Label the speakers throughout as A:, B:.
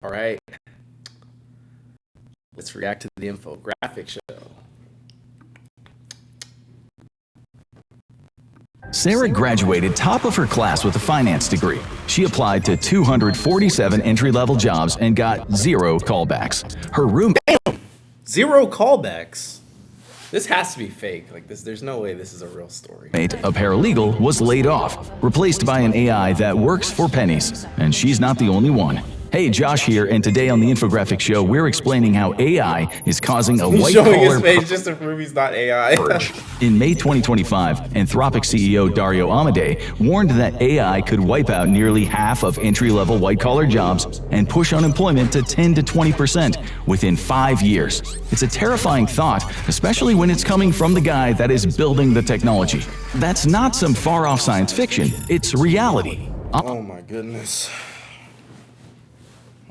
A: All right, let's react to the infographic show.
B: Sarah graduated top of her class with a finance degree. She applied to 247 entry-level jobs and got 0 callbacks. Her roommate,
A: 0 callbacks. This has to be fake. Like this, there's no way this is a real story.
B: a paralegal, was laid off, replaced by an AI that works for pennies. And she's not the only one. Hey, Josh here, and today on the infographic show, we're explaining how AI is causing a
A: He's showing his
B: white-collar
A: face just to prove he's not AI.
B: In May 2025, Anthropic CEO Dario Amodei warned that AI could wipe out nearly half of entry-level white-collar jobs and push unemployment to 10 to 20% within 5 years. It's a terrifying thought, especially when it's coming from the guy that is building the technology. That's not some far-off science fiction, it's reality.
A: Oh my goodness.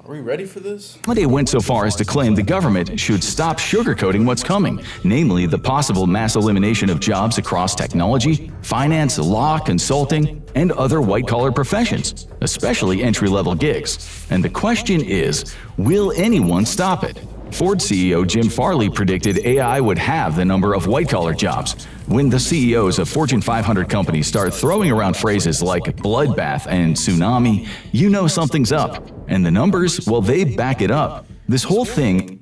A: Are we ready for this?
B: Amodei went so far as to claim the government should stop sugarcoating what's coming, namely the possible mass elimination of jobs across technology, finance, law, consulting, and other white-collar professions, especially entry-level gigs. And the question is, will anyone stop it? Ford CEO Jim Farley predicted AI would halve the number of white-collar jobs. When the CEOs of Fortune 500 companies start throwing around phrases like bloodbath and tsunami, you know something's up. And the numbers, well, they back it up. This whole thing...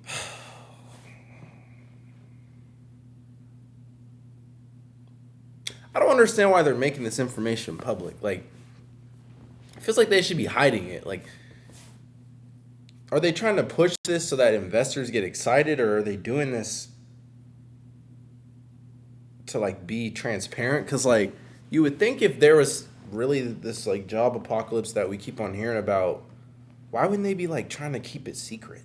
A: I don't understand why they're making this information public. Like, it feels like they should be hiding it. Like, are they trying to push this so that investors get excited, or are they doing this to like be transparent? Because like you would think if there was really this like job apocalypse that we keep on hearing about, why wouldn't they be like trying to keep it secret?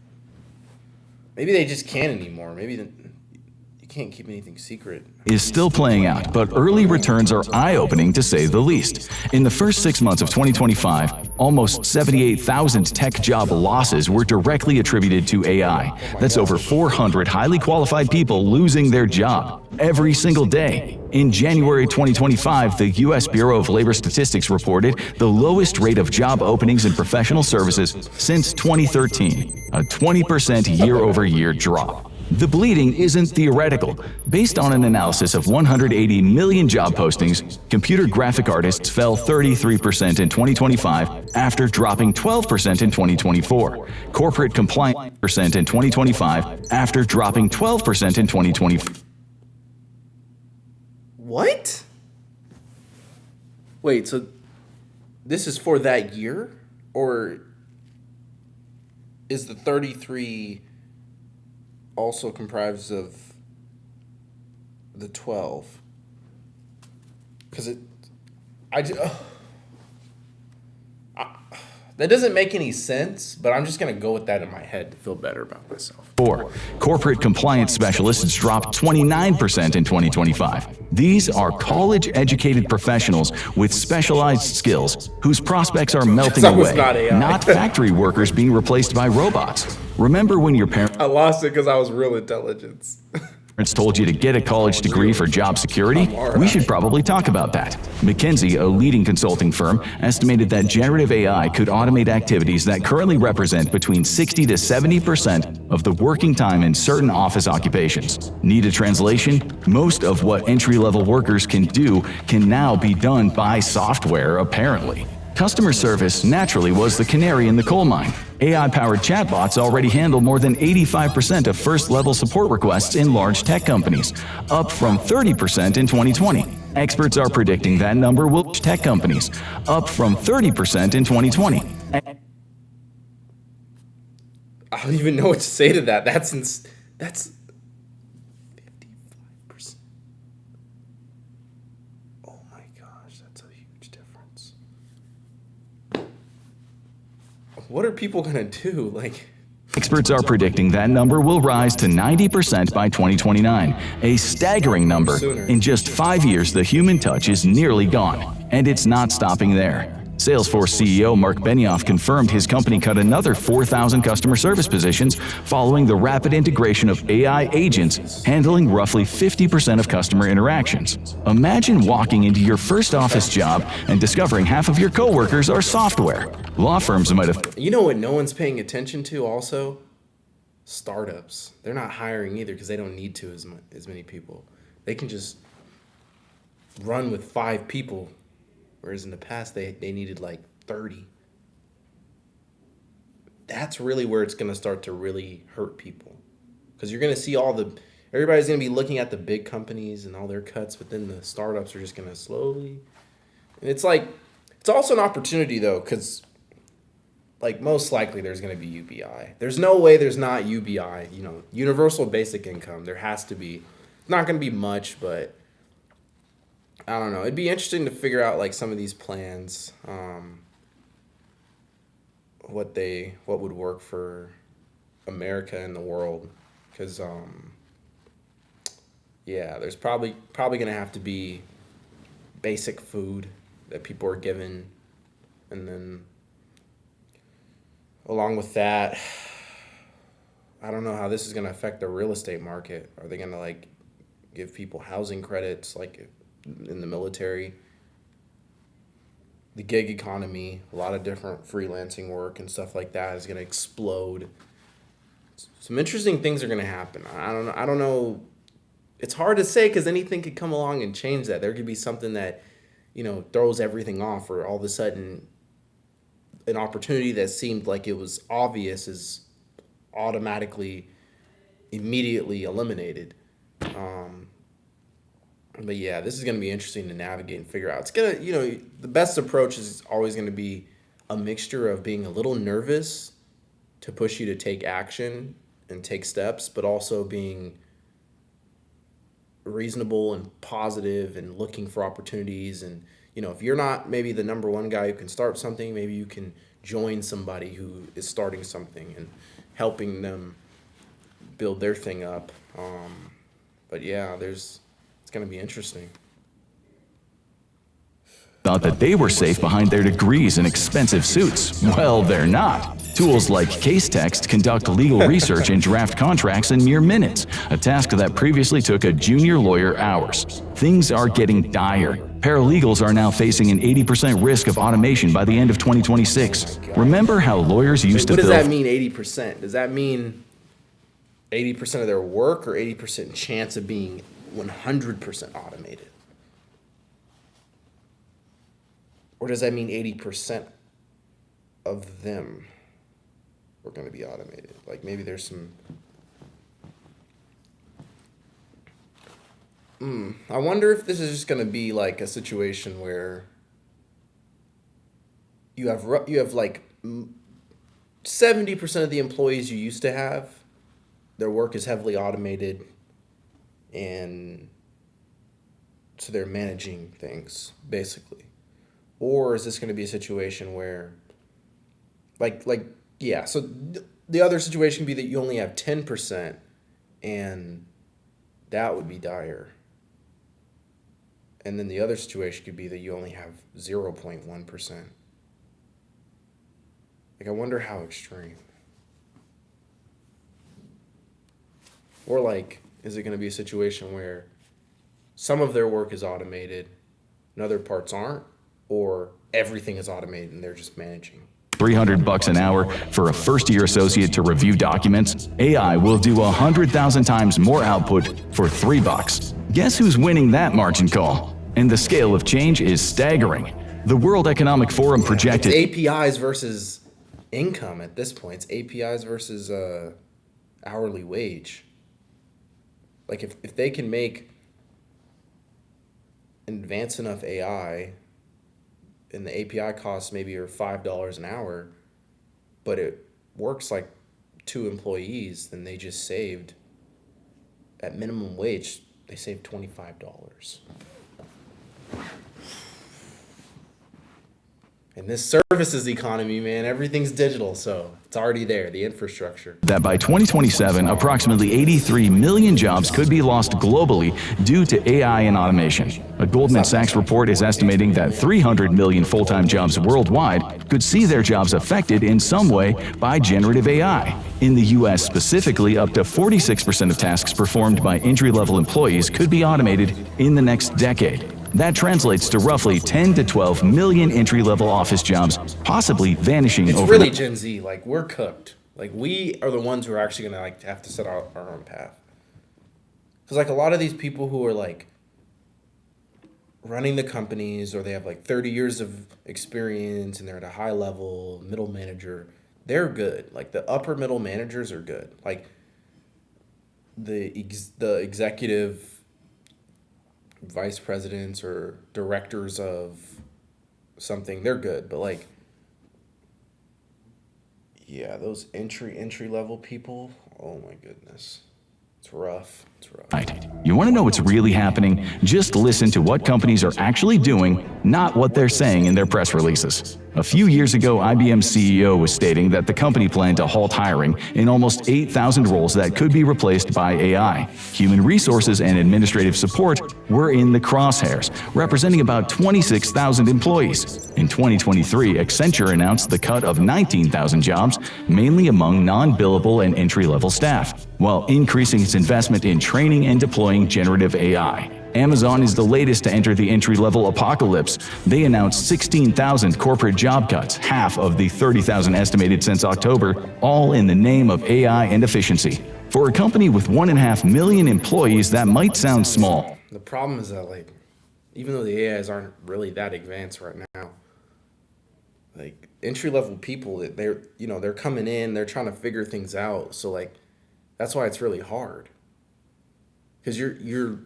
A: Maybe they just can't anymore. Maybe you can't keep anything secret.
B: Is still playing out, but early returns are eye-opening to say the least. In the first 6 months of 2025, almost 78,000 tech job losses were directly attributed to AI. That's over 400 highly qualified people losing their job every single day. In January 2025, the U.S. Bureau of Labor Statistics reported the lowest rate of job openings in professional services since 2013, a 20% year-over-year drop. The bleeding isn't theoretical. Based on an analysis of 180 million job postings, computer graphic artists fell 33% in 2025 after dropping 12% in 2024. Corporate compliance percent in 2025 after dropping 12% in 2024.
A: What? Wait, so this is for that year? Or is the 33 also comprised of the 12? Because that doesn't make any sense, but I'm just going to go with that in my head to feel better about myself.
B: 4. Corporate compliance specialists dropped 29% in 2025. These are college-educated professionals with specialized skills whose prospects are melting away, not factory workers being replaced by robots. Remember when your parents
A: I lost it because I was real intelligence.
B: told you to get a college degree for job security? We should probably talk about that. McKinsey, a leading consulting firm, estimated that generative AI could automate activities that currently represent between 60 to 70% of the working time in certain office occupations. Need a translation? Most of what entry-level workers can do can now be done by software, apparently. Customer service naturally was the canary in the coal mine. AI-powered chatbots already handle more than 85% of first-level support requests in large tech companies, up from 30% in 2020. Experts are predicting that number will reach tech companies, up from 30% in 2020.
A: I don't even know what to say to that. That's 55%. Oh my gosh, that's a huge difference. What are people gonna do? Like,
B: Experts are predicting that number will rise to 90% by 2029, a staggering number. In just 5 years, the human touch is nearly gone, and it's not stopping there. Salesforce CEO Mark Benioff confirmed his company cut another 4,000 customer service positions following the rapid integration of AI agents handling roughly 50% of customer interactions. Imagine walking into your first office job and discovering half of your coworkers are software. Law firms might have...
A: You know what no one's paying attention to also? Startups. They're not hiring either because they don't need to as many people. They can just run with 5 people. Whereas in the past, they needed like 30. That's really where it's going to start to really hurt people. Because you're going to see everybody's going to be looking at the big companies and all their cuts, but then the startups are just going to slowly. And it's also an opportunity though, because like most likely there's going to be UBI. There's no way there's not UBI, universal basic income. There has to be. It's not going to be much, but I don't know. It'd be interesting to figure out like some of these plans, what would work for America and the world, because there's probably gonna have to be basic food that people are given, and then along with that, I don't know how this is gonna affect the real estate market. Are they gonna like give people housing credits like in the military? The gig economy, a lot of different freelancing work and stuff like that is going to explode. Some interesting things are going to happen. I don't know. It's hard to say because anything could come along and change that. There could be something that, throws everything off, or all of a sudden an opportunity that seemed like it was obvious is automatically, immediately eliminated. But yeah, this is going to be interesting to navigate and figure out. It's going to, the best approach is always going to be a mixture of being a little nervous to push you to take action and take steps, but also being reasonable and positive and looking for opportunities. And, if you're not maybe the number one guy who can start something, maybe you can join somebody who is starting something and helping them build their thing up. But yeah, it's going to be interesting.
B: Thought that they were safe behind their degrees and expensive suits. Well, they're not. Tools like CaseText conduct legal research and draft contracts in mere minutes, a task that previously took a junior lawyer hours. Things are getting dire. Paralegals are now facing an 80% risk of automation by the end of 2026. Remember how lawyers used to
A: What
B: bill...
A: does that mean, 80%? Does that mean 80% of their work, or 80% chance of being 100% automated? Or does that mean 80% of them are going to be automated? Like maybe there's some... I wonder if this is just going to be like a situation where you have like 70% of the employees you used to have, their work is heavily automated, and so they're managing things basically. Or is this going to be a situation where so the other situation would be that you only have 10%, and that would be dire. And then the other situation could be that you only have 0.1%. Like, I wonder how extreme. Or like, is it going to be a situation where some of their work is automated and other parts aren't? Or everything is automated and they're just managing?
B: $300 an hour for a first-year associate to review documents? AI will do 100,000 times more output for $3. Guess who's winning that margin call? And the scale of change is staggering. The World Economic Forum projected...
A: It's APIs versus income at this point. It's APIs versus hourly wage. Like if they can make advanced enough AI, and the API costs maybe are $5 an hour, but it works like 2 employees, then they just saved, at minimum wage, they saved $25. In this services economy, man, everything's digital, so it's already there, the infrastructure.
B: That by 2027, approximately 83 million jobs could be lost globally due to AI and automation. A Goldman Sachs report is estimating that 300 million full-time jobs worldwide could see their jobs affected in some way by generative AI. In the US specifically, up to 46% of tasks performed by entry-level employees could be automated in the next decade. That translates to roughly 10 to 12 million entry-level office jobs possibly vanishing
A: It's
B: overnight.
A: really Gen Z. Like, we're cooked. Like, we are the ones who are actually gonna like have to set our own path. Because like a lot of these people who are like running the companies, or they have like 30 years of experience and they're at a high level, middle manager, they're good. Like the upper middle managers are good. Like the executive vice presidents or directors of something, they're good. But like, yeah, those entry level people, oh my goodness, it's rough. It's rough.
B: Right. You want to know what's really happening? Just listen to what companies are actually doing, not what they're saying in their press releases. A few years ago, IBM's CEO was stating that the company planned to halt hiring in almost 8,000 roles that could be replaced by AI. Human resources and administrative support were in the crosshairs, representing about 26,000 employees. In 2023, Accenture announced the cut of 19,000 jobs, mainly among non-billable and entry-level staff, while increasing its investment in training and deploying generative AI. Amazon is the latest to enter the entry-level apocalypse. They announced 16,000 corporate job cuts, half of the 30,000 estimated since October, all in the name of AI and efficiency. For a company with 1.5 million employees, that might sound small.
A: The problem is that like, even though the AIs aren't really that advanced right now, like entry level people, that they're coming in, they're trying to figure things out. So like, that's why it's really hard. Because you're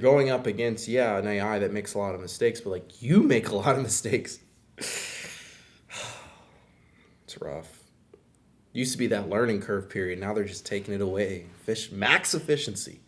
A: going up against, an AI that makes a lot of mistakes, but like you make a lot of mistakes. It's rough. Used to be that learning curve period. Now they're just taking it away. Max efficiency.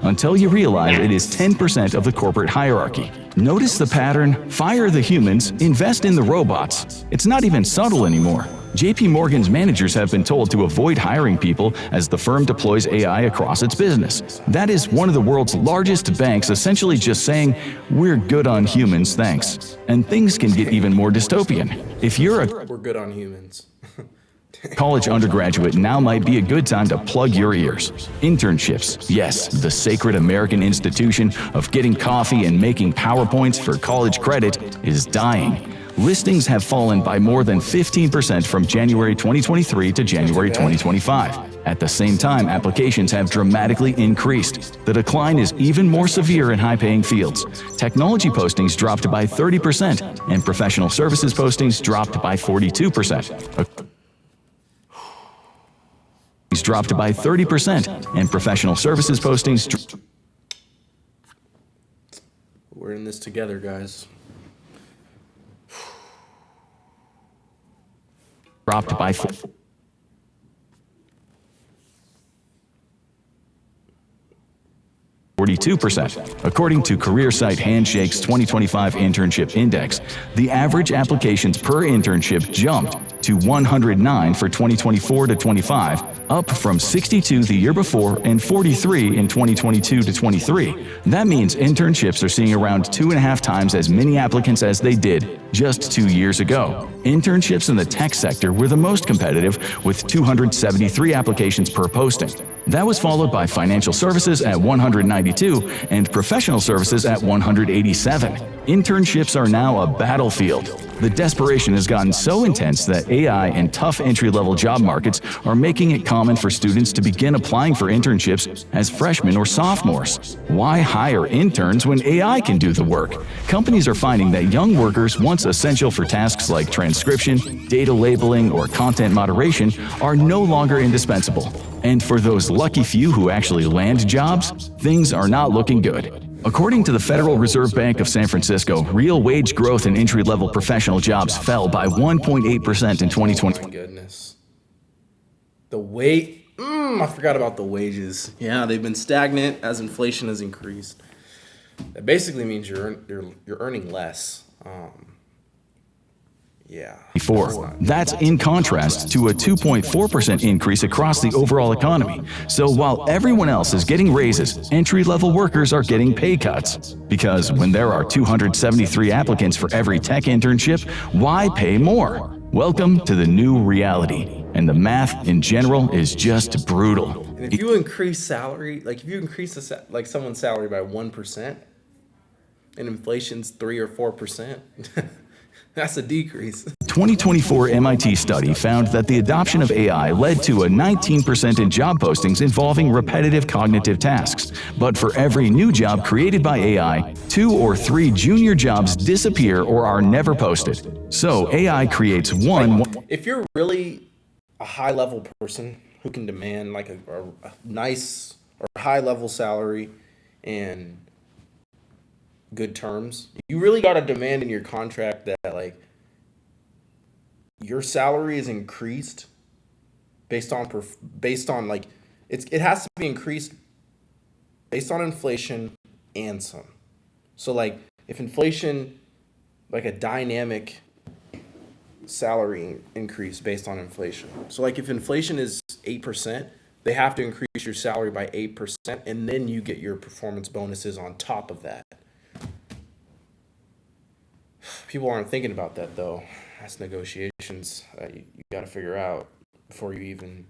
B: Until you realize it is 10% of the corporate hierarchy. Notice the pattern: fire the humans, invest in the robots. It's not even subtle anymore. JP Morgan's managers have been told to avoid hiring people as the firm deploys AI across its business. That is one of the world's largest banks essentially just saying, "We're good on humans, thanks." And things can get even more dystopian. If you're
A: We're good on humans.
B: college undergraduate, now might be a good time to plug your ears. Internships, yes, the sacred American institution of getting coffee and making PowerPoints for college credit, is dying. Listings have fallen by more than 15% from January 2023 to January 2025. At the same time, applications have dramatically increased. The decline is even more severe in high-paying fields. Technology postings dropped by 30%, and professional services postings dropped by 42%. Dropped by 30%, and professional services postings
A: We're in this together, guys.
B: dropped by 42%. According to career site Handshake's 2025 Internship Index, the average applications per internship jumped to 109 for 2024 to 25, up from 62 the year before and 43 in 2022 to 23. That means internships are seeing around 2.5 times as many applicants as they did just 2 years ago. Internships in the tech sector were the most competitive, with 273 applications per posting. That was followed by financial services at 192 and professional services at 187. Internships are now a battlefield. The desperation has gotten so intense that AI and tough entry-level job markets are making it common for students to begin applying for internships as freshmen or sophomores. Why hire interns when AI can do the work? Companies are finding that young workers, once essential for tasks like transcription, data labeling, or content moderation, are no longer indispensable. And for those lucky few who actually land jobs, things are not looking good. According to the Federal Reserve Bank of San Francisco, real wage growth in entry-level professional jobs fell by 1.8% in 2020.
A: Oh my goodness. I forgot about the wages. Yeah, they've been stagnant as inflation has increased. That basically means you're earning less. Yeah.
B: That's in contrast to a 2.4% increase across the overall economy. So while everyone else is getting raises, entry-level workers are getting pay cuts. Because when there are 273 applicants for every tech internship, why pay more? Welcome to the new reality. And the math in general is just brutal.
A: And if you increase salary, like if you increase someone's salary by 1%, and inflation's 3 or 4%, that's a decrease.
B: 2024 MIT study found that the adoption of AI led to a 19% in job postings involving repetitive cognitive tasks. But for every new job created by AI, 2 or 3 junior jobs disappear or are never posted. So AI creates one.
A: If you're really a high-level person who can demand like a nice or high-level salary and good terms, you really got to demand in your contract that like your salary is increased based on like it has to be increased based on inflation and some. So like if inflation, like a dynamic salary increase based on inflation. So like if inflation is 8%, they have to increase your salary by 8%, and then you get your performance bonuses on top of that. People aren't thinking about that though. That's negotiations you got to figure out before you even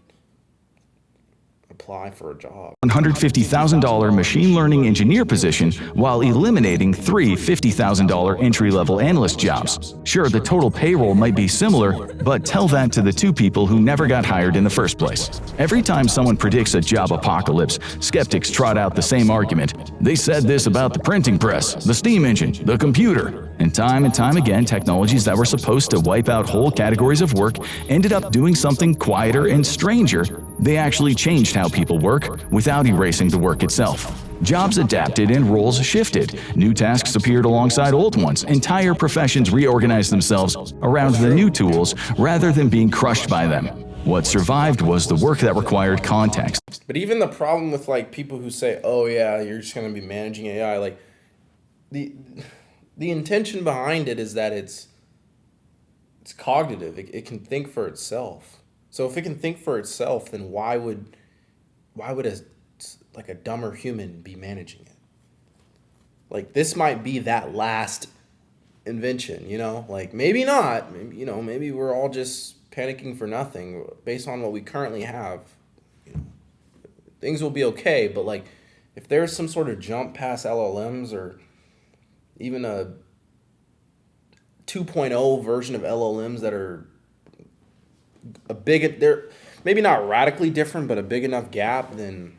A: apply for a job.
B: $150,000 machine learning engineer position while eliminating 3 $50,000 entry-level analyst jobs. Sure, the total payroll might be similar, but tell that to the 2 people who never got hired in the first place. Every time someone predicts a job apocalypse, skeptics trot out the same argument. They said this about the printing press, the steam engine, the computer. And time again, technologies that were supposed to wipe out whole categories of work ended up doing something quieter and stranger. They actually changed how people work without erasing the work itself. Jobs adapted and roles shifted. New tasks appeared alongside old ones. Entire professions reorganized themselves around the new tools rather than being crushed by them. What survived was the work that required context.
A: But even the problem with like people who say, "Oh yeah, you're just going to be managing AI," like the intention behind it is that it's cognitive. It can think for itself. So if it can think for itself, then why would a dumber human be managing it? Like this might be that last invention, you know? Like maybe not. Maybe we're all just panicking for nothing based on what we currently have. Things will be okay, but like if there's some sort of jump past LLMs or even a 2.0 version of LLMs that are they're maybe not radically different, but a big enough gap, then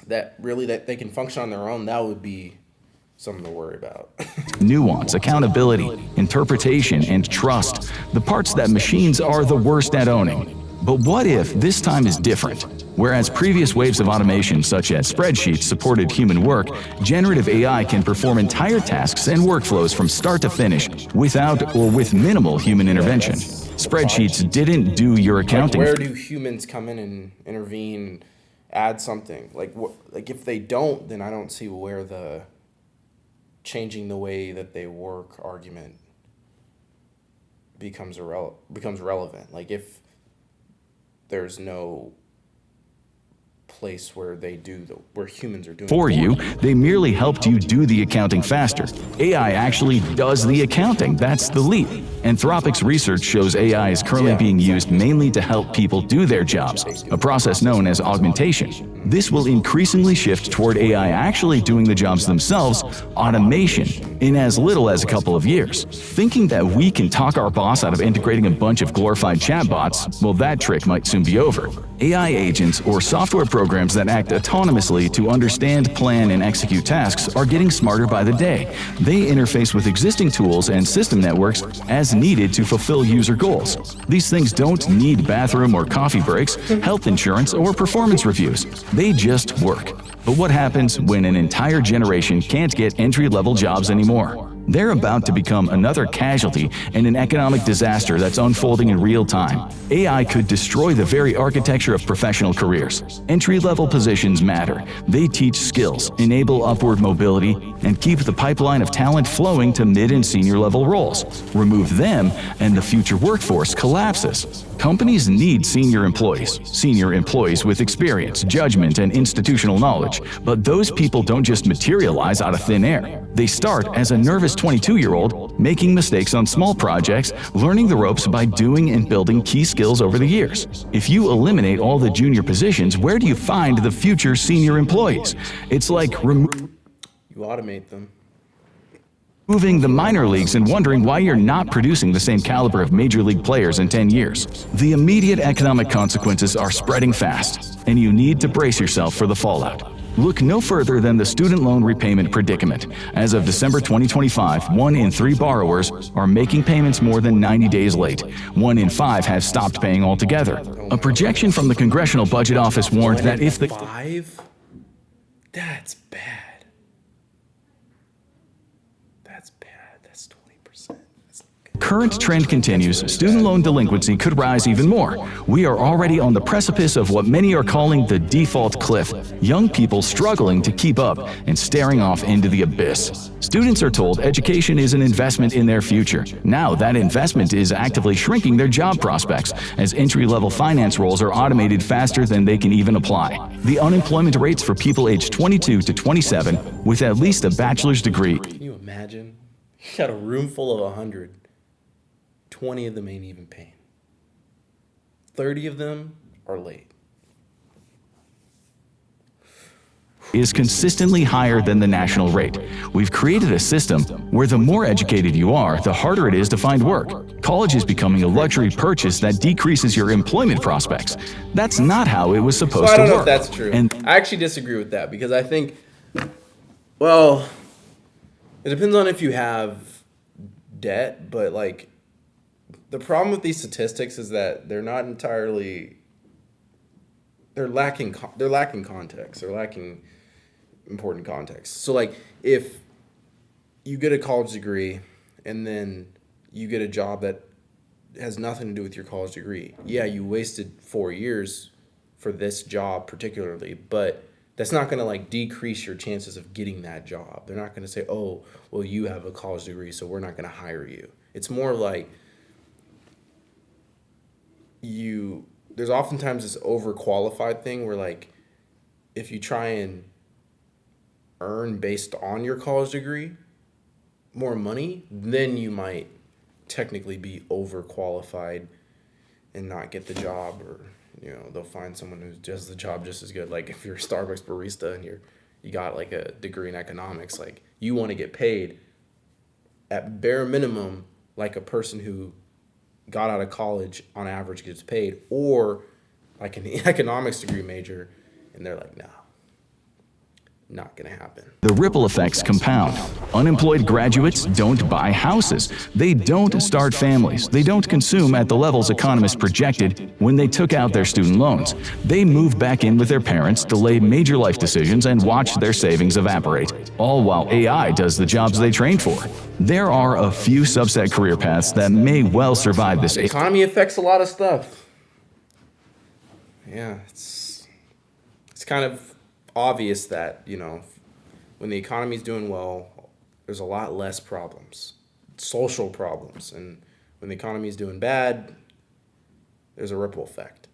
A: that they can function on their own, that would be something to worry about.
B: Nuance, accountability, interpretation, and trust, the parts that machines are the worst at owning. But what if this time is different? Whereas previous waves of automation, such as spreadsheets, supported human work, generative AI can perform entire tasks and workflows from start to finish without or with minimal human intervention. Spreadsheets didn't do your accounting.
A: Like where do humans come in and intervene, add something? Like if they don't, then I don't see where the changing the way that they work argument becomes relevant. Like if there's no place where where humans are doing
B: for you, they merely helped you do the accounting faster. AI actually does the accounting. That's the leap. Anthropic's research shows AI is currently being used mainly to help people do their jobs, a process known as augmentation. This will increasingly shift toward AI actually doing the jobs themselves, automation, in as little as a couple of years. Thinking that we can talk our boss out of integrating a bunch of glorified chatbots, well, that trick might soon be over. AI agents, or software programs that act autonomously to understand, plan, and execute tasks, are getting smarter by the day. They interface with existing tools and system networks as needed to fulfill user goals. These things don't need bathroom or coffee breaks, health insurance, or performance reviews. They just work. But what happens when an entire generation can't get entry-level jobs anymore? They're about to become another casualty in an economic disaster that's unfolding in real time. AI could destroy the very architecture of professional careers. Entry-level positions matter. They teach skills, enable upward mobility, and keep the pipeline of talent flowing to mid and senior level roles. Remove them, and the future workforce collapses. Companies need senior employees with experience, judgment, and institutional knowledge. But those people don't just materialize out of thin air. They start as a nervous 22-year-old, making mistakes on small projects, learning the ropes by doing and building key skills over the years. If you eliminate all the junior positions, where do you find the future senior employees? It's like
A: You automate them.
B: moving the minor leagues and wondering why you're not producing the same caliber of major league players in 10 years. The immediate economic consequences are spreading fast, and you need to brace yourself for the fallout. Look no further than the student loan repayment predicament. As of December 2025, 1 in 3 borrowers are making payments more than 90 days late. 1 in 5 have stopped paying altogether. A projection from the Congressional Budget Office warned that if the
A: 5? That's bad. That's bad. That's 20%.
B: current trend continues, student loan delinquency could rise even more. We are already on the precipice of what many are calling the default cliff. Young people struggling to keep up and staring off into the abyss. Students are told education is an investment in their future. Now that investment is actively shrinking their job prospects as entry-level finance roles are automated faster than they can even apply. The unemployment rates for people aged 22 to 27 with at least a bachelor's degree.
A: Can you imagine? You got a room full of 100. 20 of them ain't even paying. 30 of them are late.
B: Is consistently higher than the national rate. We've created a system where the more educated you are, the harder it is to find work. College is becoming a luxury purchase that decreases your employment prospects. That's not how it was supposed to work.
A: I don't know if that's true. And I actually disagree with that because I think, well, it depends on if you have debt, but like the problem with these statistics is that they're not entirely, they're lacking context. They're lacking important context. So like if you get a college degree and then you get a job that has nothing to do with your college degree, yeah, you wasted 4 years for this job particularly, but that's not going to like decrease your chances of getting that job. They're not going to say, oh, well, you have a college degree, so we're not going to hire you. It's more like there's oftentimes this overqualified thing where like if you try and earn based on your college degree more money, then you might technically be overqualified and not get the job, or you know they'll find someone who does the job just as good. Like if you're a Starbucks barista and you got like a degree in economics, like you want to get paid at bare minimum like a person who got out of college on average gets paid, or like an economics degree major, and they're like, no, not gonna happen.
B: The ripple effects compound. Unemployed graduates don't buy houses. They don't start families. They don't consume at the levels economists projected when they took out their student loans. They move back in with their parents, delay major life decisions, and watch their savings evaporate, all while AI does the jobs they trained for. There are a few subset career paths that may well survive this.
A: The economy affects a lot of stuff. Yeah, it's kind of obvious that, you know, when the economy's doing well, there's a lot less problems, social problems. And when the economy's doing bad, there's a ripple effect.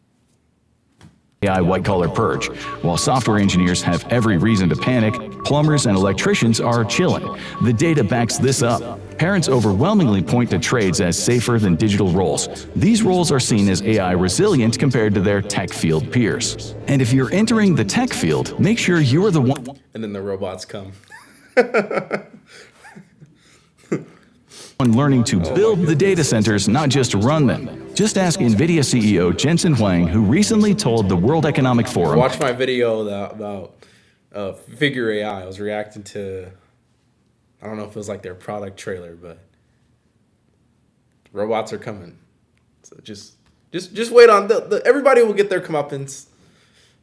B: AI white-collar purge. While software engineers have every reason to panic, plumbers and electricians are chilling. The data backs this up. Parents overwhelmingly point to trades as safer than digital roles. These roles are seen as AI resilient compared to their tech field peers. And if you're entering the tech field, make sure you are the one.
A: And then the robots come.
B: Learning to build the data centers, not just run them. Just ask NVIDIA CEO Jensen Huang, who recently told the World Economic Forum.
A: Watch my video about Figure AI. I was reacting to, I don't know if it was like their product trailer, but robots are coming. So just wait on everybody will get their comeuppance.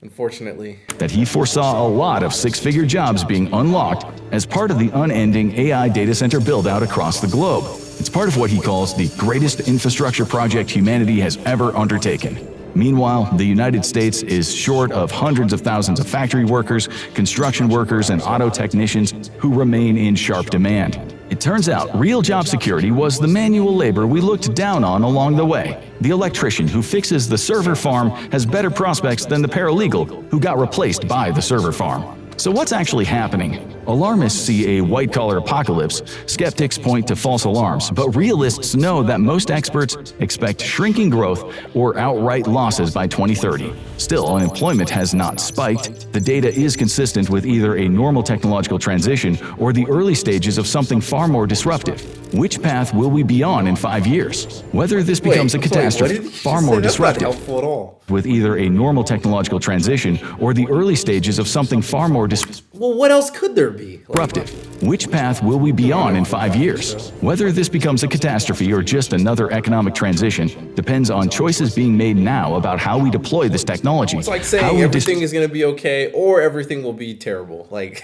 A: unfortunately.
B: that he foresaw a lot of six-figure jobs being unlocked as part of the unending AI data center build-out across the globe. It's part of what he calls the greatest infrastructure project humanity has ever undertaken. Meanwhile, the United States is short of hundreds of thousands of factory workers, construction workers, and auto technicians who remain in sharp demand. It turns out real job security was the manual labor we looked down on along the way. The electrician who fixes the server farm has better prospects than the paralegal who got replaced by the server farm. So what's actually happening? Alarmists see a white-collar apocalypse, skeptics point to false alarms, but realists know that most experts expect shrinking growth or outright losses by 2030. Still, unemployment has not spiked. The data is consistent with either a normal technological transition or the early stages of something far more disruptive. Which path will we be on in 5 years? Whether this becomes a catastrophe, far more disruptive,
A: Helpful at all.
B: with either a normal technological transition or the early stages of something far more
A: Well, what else could there be?
B: disruptive. Which path will we be on in 5 years? Whether this becomes a catastrophe or just another economic transition depends on choices being made now about how we deploy this technology.
A: It's like saying everything is going to be okay or everything will be terrible. Like,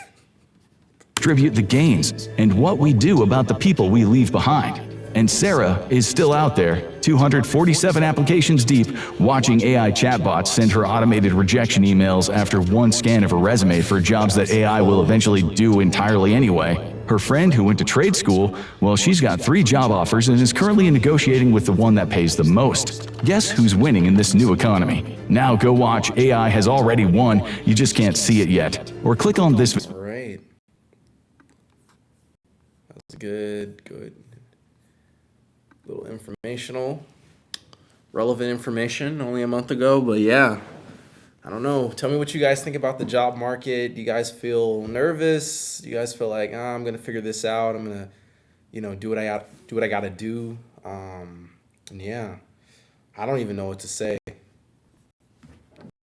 B: distribute the gains and what we do about the people we leave behind. And Sarah is still out there, 247 applications deep, watching AI chatbots send her automated rejection emails after one scan of her resume for jobs that AI will eventually do entirely anyway. Her friend who went to trade school, well, she's got 3 job offers and is currently negotiating with the one that pays the most. Guess who's winning in this new economy? Now go watch AI Has Already Won, you just can't see it yet. Or click on this.
A: all right. That's good. Little informational, relevant information only a month ago, but yeah, I don't know. Tell me what you guys think about the job market. Do you guys feel nervous? Do you guys feel like, I'm gonna figure this out? I'm gonna, do what I gotta do. And yeah, I don't even know what to say.